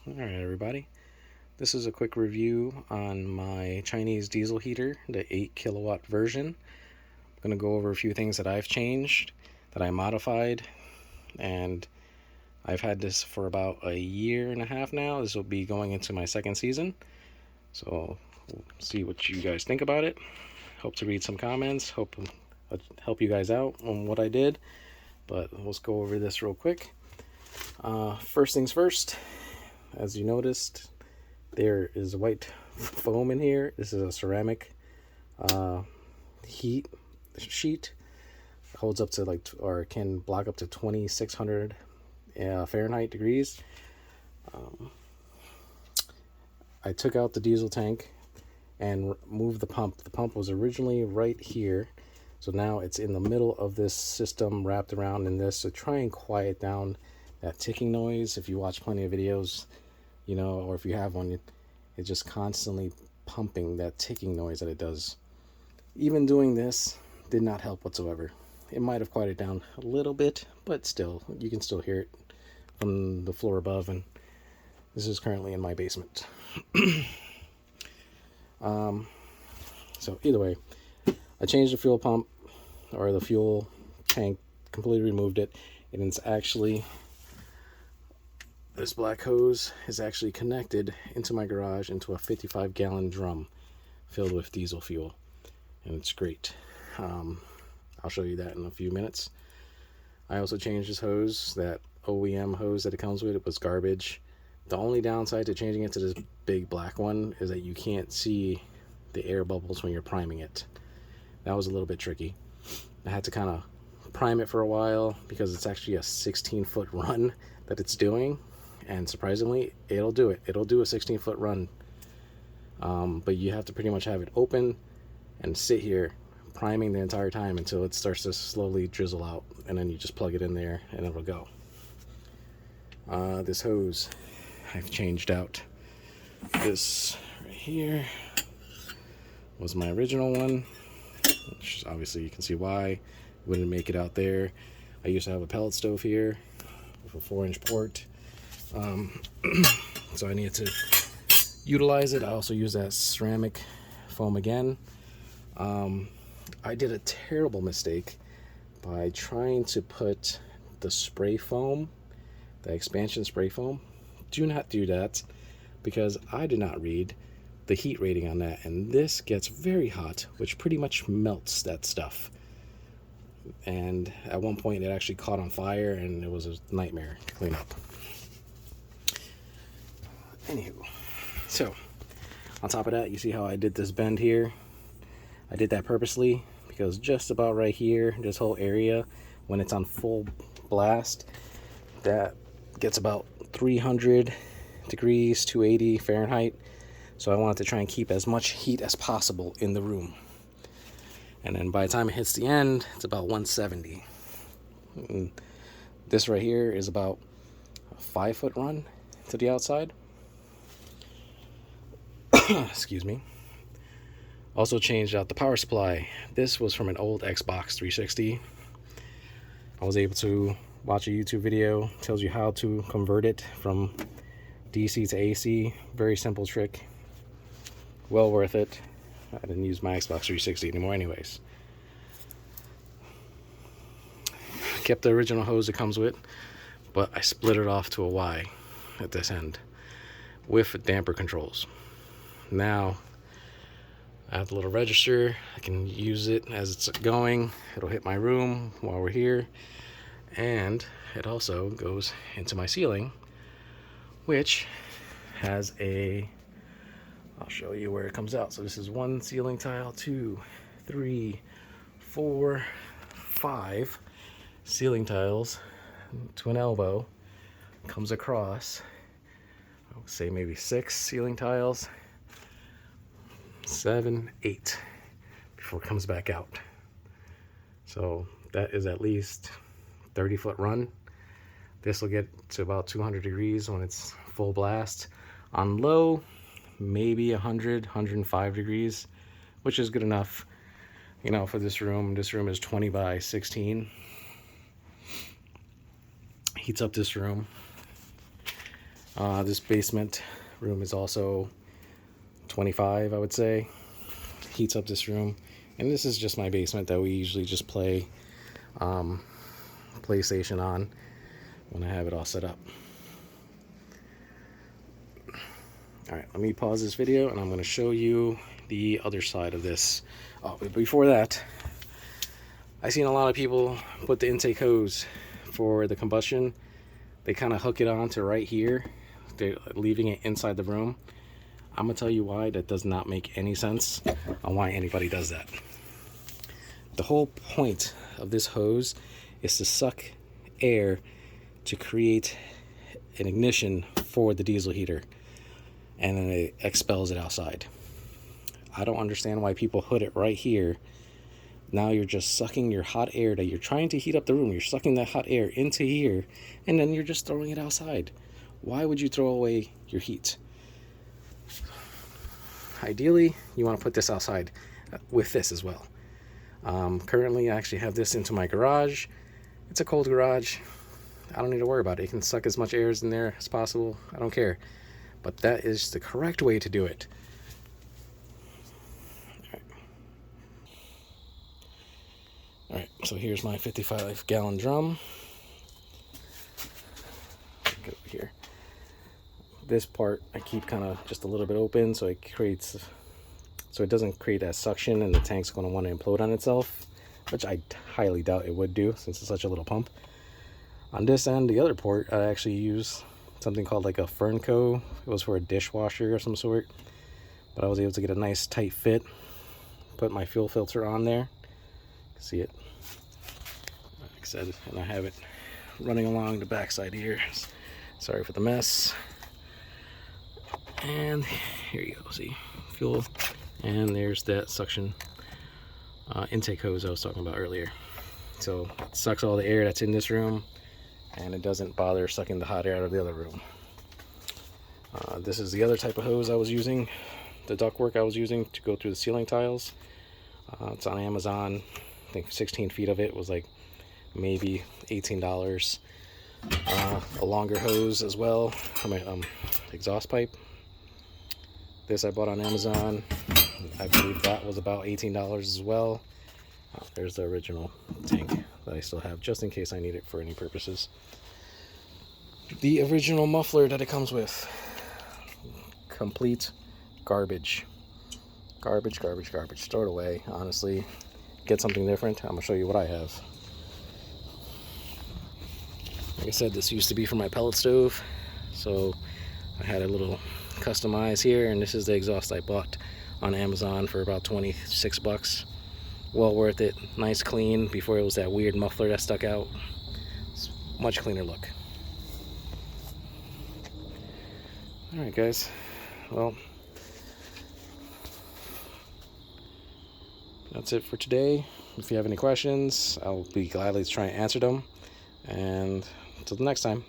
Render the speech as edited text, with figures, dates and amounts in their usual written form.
Alright everybody, this is a quick review on my Chinese diesel heater, the 8 kilowatt version. I'm going to go over a few things that I've changed, that I modified, and I've had this for about a year and a half now. This will be going into my second season, so we'll see what you guys think about it. Hope to read some comments, hope help you guys out on what I did, but let's go over this real quick. First things first, as you noticed, there is white foam in here. This is a ceramic heat sheet. It holds up to or can block up to 2600 Fahrenheit degrees. I took out the diesel tank and moved the pump. The pump was originally right here, so now it's in the middle of this system, wrapped around in this, to try and quiet down that ticking noise. If you watch plenty of videos, you know, or if you have one, it's just constantly pumping, that ticking noise that it does. Even doing this did not help whatsoever. It might have quieted down a little bit, but still, you can still hear it from the floor above, and this is currently in my basement. So either way, I changed the fuel pump, or the fuel tank, completely removed it, and it's actually, this black hose is actually connected into my garage into a 55-gallon drum filled with diesel fuel, and it's great. I'll show you that in a few minutes. I also changed this hose. That OEM hose that it comes with, it was garbage. The only downside to changing it to this big black one is that you can't see the air bubbles when you're priming it. That was a little bit tricky. I had to kind of prime it for a while because it's actually a 16-foot run that it's doing, and surprisingly, it'll do it. It'll do a 16-foot run, but you have to pretty much have it open and sit here priming the entire time until it starts to slowly drizzle out, and then you just plug it in there and it'll go. This hose I've changed out. This right here was my original one, which obviously you can see why. Wouldn't make it out there. I used to have a pellet stove here with a 4-inch port, so I needed to utilize it. I also use that ceramic foam again. I did a terrible mistake by trying to put the spray foam, the expansion spray foam. Do not do that, because I did not read the heat rating on that, and this gets very hot, which pretty much melts that stuff. And at one point it actually caught on fire, and it was a nightmare to clean up. Anywho, so on top of that, you see how I did this bend here? I did that purposely because just about right here, this whole area, when it's on full blast, that gets about 300 degrees, 280 Fahrenheit. So I wanted to try and keep as much heat as possible in the room. And then by the time it hits the end, it's about 170. And this right here is about a 5-foot run to the outside. Excuse me. Also changed out the power supply. This was from an old Xbox 360. I was able to watch a YouTube video, tells you how to convert it from DC to AC. Very simple trick. Well worth it. I didn't use my Xbox 360 anymore anyways. Kept the original hose it comes with, but I split it off to a Y at this end with damper controls. Now I have the little register. I can use it as it's going. It'll hit my room while we're here, and it also goes into my ceiling, which has a, I'll show you where it comes out. So this is one ceiling tile, 2, 3, 4, 5 ceiling tiles to an elbow. Comes across, I would say maybe 6 ceiling tiles, 7, 8 before it comes back out. So that is at least 30-foot run. This will get to about 200 degrees when it's full blast. On low, maybe 100, 105 degrees, which is good enough, you know, for this room. This room is 20 by 16. Heats up this room. This basement room is also 25, I would say. Heats up this room. And this is just my basement that we usually just play PlayStation on when I have it all set up. Alright, let me pause this video and I'm going to show you the other side of this. Oh, but before that, I've seen a lot of people put the intake hose for the combustion. They kind of hook it on to right here. They're leaving it inside the room. I'm going to tell you why that does not make any sense on why anybody does that. The whole point of this hose is to suck air to create an ignition for the diesel heater, and then it expels it outside. I don't understand why people put it right here. Now you're just sucking your hot air that you're trying to heat up the room. You're sucking that hot air into here, and then you're just throwing it outside. Why would you throw away your heat? Ideally, you want to put this outside with this as well. Currently, I actually have this into my garage. It's a cold garage. I don't need to worry about it. You can suck as much air in there as possible. I don't care. But that is the correct way to do it. Alright, so here's my 55-gallon drum. Get over here. This part I keep kind of just a little bit open so it doesn't create that suction and the tank's going to want to implode on itself, which I highly doubt it would do since it's such a little pump. On this end, the other port, I actually use something called like a Fernco. It was for a dishwasher of some sort, but I was able to get a nice tight fit. Put my fuel filter on there. You can see it. Like I said, and I have it running along the backside here. Sorry for the mess. And here you go, see, fuel, and there's that suction intake hose I was talking about earlier. So it sucks all the air that's in this room, and it doesn't bother sucking the hot air out of the other room. This is the other type of hose I was using, the ductwork I was using to go through the ceiling tiles. It's on Amazon. I think 16 feet of it was like maybe $18. A longer hose as well for my exhaust pipe. This I bought on Amazon. I believe that was about $18 as well. There's the original tank that I still have just in case I need it for any purposes. The original muffler that it comes with. Complete garbage. Garbage, garbage, garbage. Throw it away, honestly. Get something different. I'm going to show you what I have. Like I said, this used to be for my pellet stove. So I had a little customized here, and this is the exhaust I bought on Amazon for about 26 bucks. Well worth it. Nice clean. Before it was that weird muffler that stuck out. It's much cleaner look. Alright guys, well, that's it for today. If you have any questions, I'll be gladly to try and answer them. And until the next time.